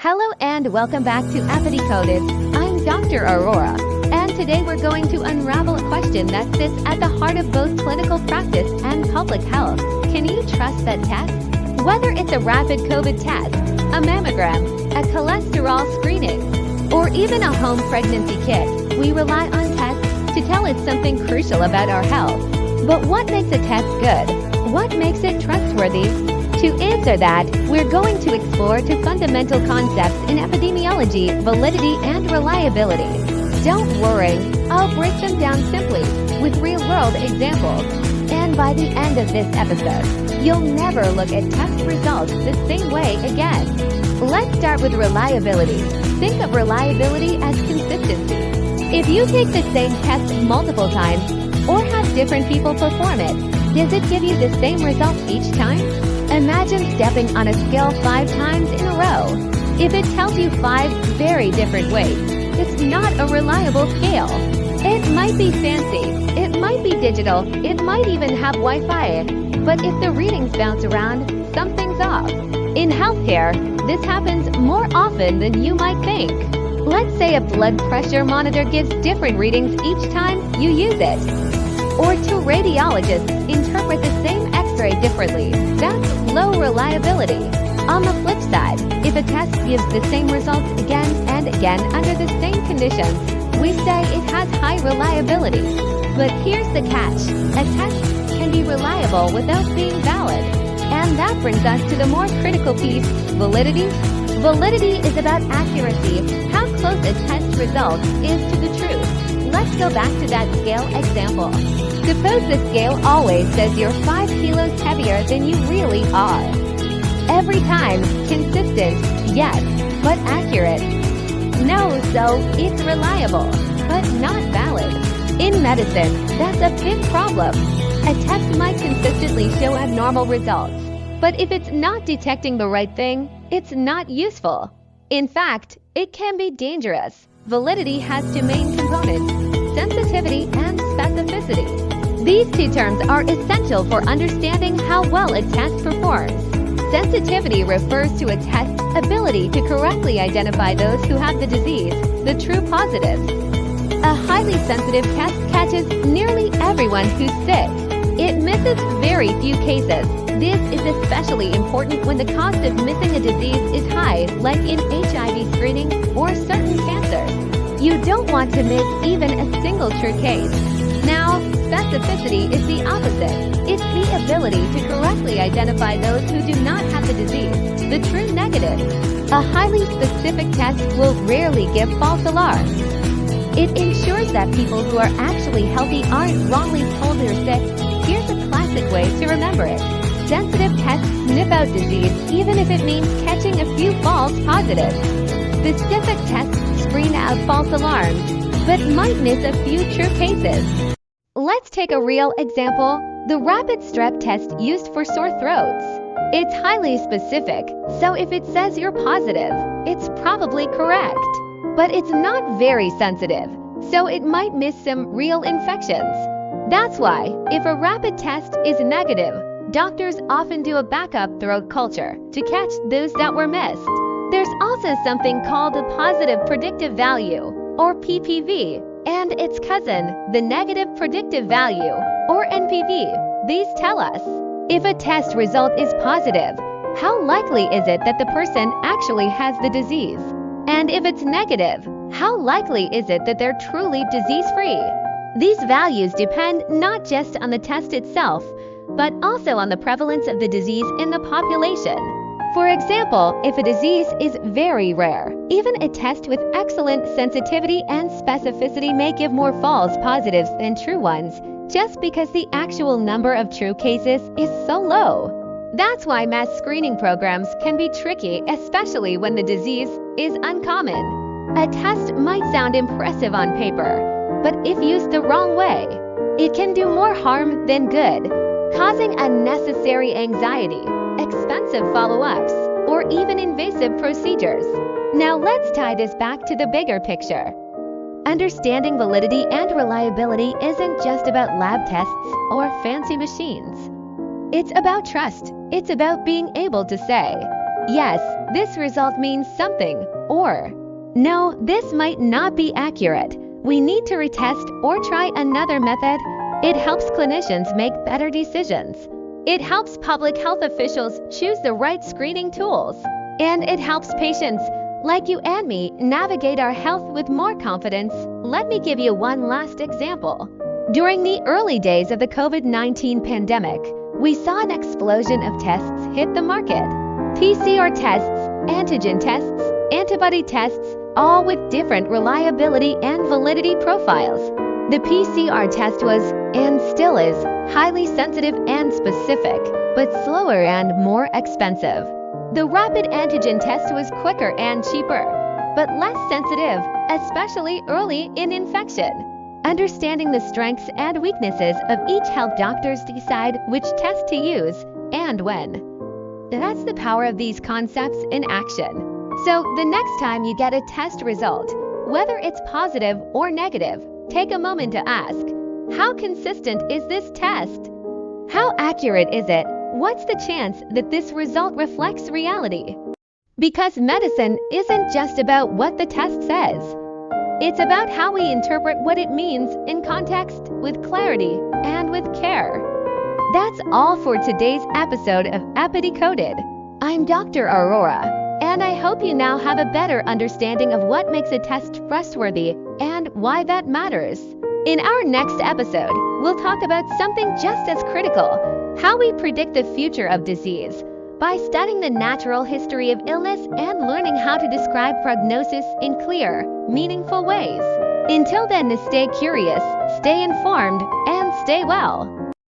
Hello and welcome back to EpiDecoded. I'm Dr. Arora, and today we're going to unravel a question that sits at the heart of both clinical practice and public health. Can you trust that test? Whether it's a rapid COVID test, a mammogram, a cholesterol screening, or even a home pregnancy kit, we rely on tests to tell us something crucial about our health. But what makes a test good? What makes it trustworthy? To answer that, we're going to explore two fundamental concepts in epidemiology: validity and reliability. Don't worry, I'll break them down simply with real-world examples. And by the end of this episode, you'll never look at test results the same way again. Let's start with reliability. Think of reliability as consistency. If you take the same test multiple times or have different people perform it, does it give you the same results each time? Imagine stepping on a scale 5 times in a row. If it tells you 5 very different weights, it's not a reliable scale. It might be fancy, it might be digital, it might even have Wi-Fi, but if the readings bounce around, something's off. In healthcare, this happens more often than you might think. Let's say a blood pressure monitor gives different readings each time you use it. Or two radiologists interpret the same X-ray differently. That's low reliability. On the flip side, if a test gives the same results again and again under the same conditions, we say it has high reliability. But here's the catch. A test can be reliable without being valid. And that brings us to the more critical piece: validity. Validity is about accuracy, how close a test result is to the truth. Let's go back to that scale example. Suppose the scale always says you're 5 kilos heavier than you really are. Every time, consistent, yes, but accurate. No, so it's reliable, but not valid. In medicine, that's a big problem. A test might consistently show abnormal results, but if it's not detecting the right thing, it's not useful. In fact, it can be dangerous. Validity has two main components: sensitivity and specificity. These two terms are essential for understanding how well a test performs. Sensitivity refers to a test's ability to correctly identify those who have the disease, the true positives. A highly sensitive test catches nearly everyone who's sick. It misses very few cases. This is especially important when the cost of missing a disease is high, like in HIV screening or certain cancers. You don't want to miss even a single true case. Now, specificity is the opposite. It's the ability to correctly identify those who do not have the disease, the true negative. A highly specific test will rarely give false alarms. It ensures that people who are actually healthy aren't wrongly told they're sick. Here's a classic way to remember it. Sensitive tests sniff out disease even if it means catching a few false positives. Specific tests screen out false alarms, but might miss a few true cases. Let's take a real example: the rapid Strep test used for sore throats. It's highly specific, so if it says you're positive, it's probably correct. But it's not very sensitive, so it might miss some real infections. That's why, if a rapid test is negative, doctors often do a backup throat culture to catch those that were missed. There's also something called a positive predictive value, or PPV, and its cousin, the negative predictive value, or NPV. These tell us, if a test result is positive, how likely is it that the person actually has the disease? And if it's negative, how likely is it that they're truly disease-free? These values depend not just on the test itself, but also on the prevalence of the disease in the population. For example, if a disease is very rare, even a test with excellent sensitivity and specificity may give more false positives than true ones, just because the actual number of true cases is so low. That's why mass screening programs can be tricky, especially when the disease is uncommon. A test might sound impressive on paper, but if used the wrong way, it can do more harm than good, causing unnecessary anxiety, expensive follow-ups, or even invasive procedures. Now let's tie this back to the bigger picture. Understanding validity and reliability isn't just about lab tests or fancy machines. It's about trust. It's about being able to say, yes, this result means something, or no, this might not be accurate. We need to retest or try another method. It helps clinicians make better decisions. It helps public health officials choose the right screening tools. And it helps patients, like you and me, navigate our health with more confidence. Let me give you one last example. During the early days of the COVID-19 pandemic, we saw an explosion of tests hit the market. PCR tests, antigen tests, antibody tests, all with different reliability and validity profiles. The PCR test was, and still is, highly sensitive and specific, but slower and more expensive. The rapid antigen test was quicker and cheaper, but less sensitive, especially early in infection. Understanding the strengths and weaknesses of each helped doctors decide which test to use and when. That's the power of these concepts in action. So the next time you get a test result, whether it's positive or negative, take a moment to ask, how consistent is this test? How accurate is it? What's the chance that this result reflects reality? Because medicine isn't just about what the test says. It's about how we interpret what it means in context, with clarity, and with care. That's all for today's episode of EpiDecoded. I'm Dr. Arora, and I hope you now have a better understanding of what makes a test trustworthy and why that matters. In our next episode, we'll talk about something just as critical: how we predict the future of disease by studying the natural history of illness and learning how to describe prognosis in clear, meaningful ways. Until then, stay curious, stay informed, and stay well.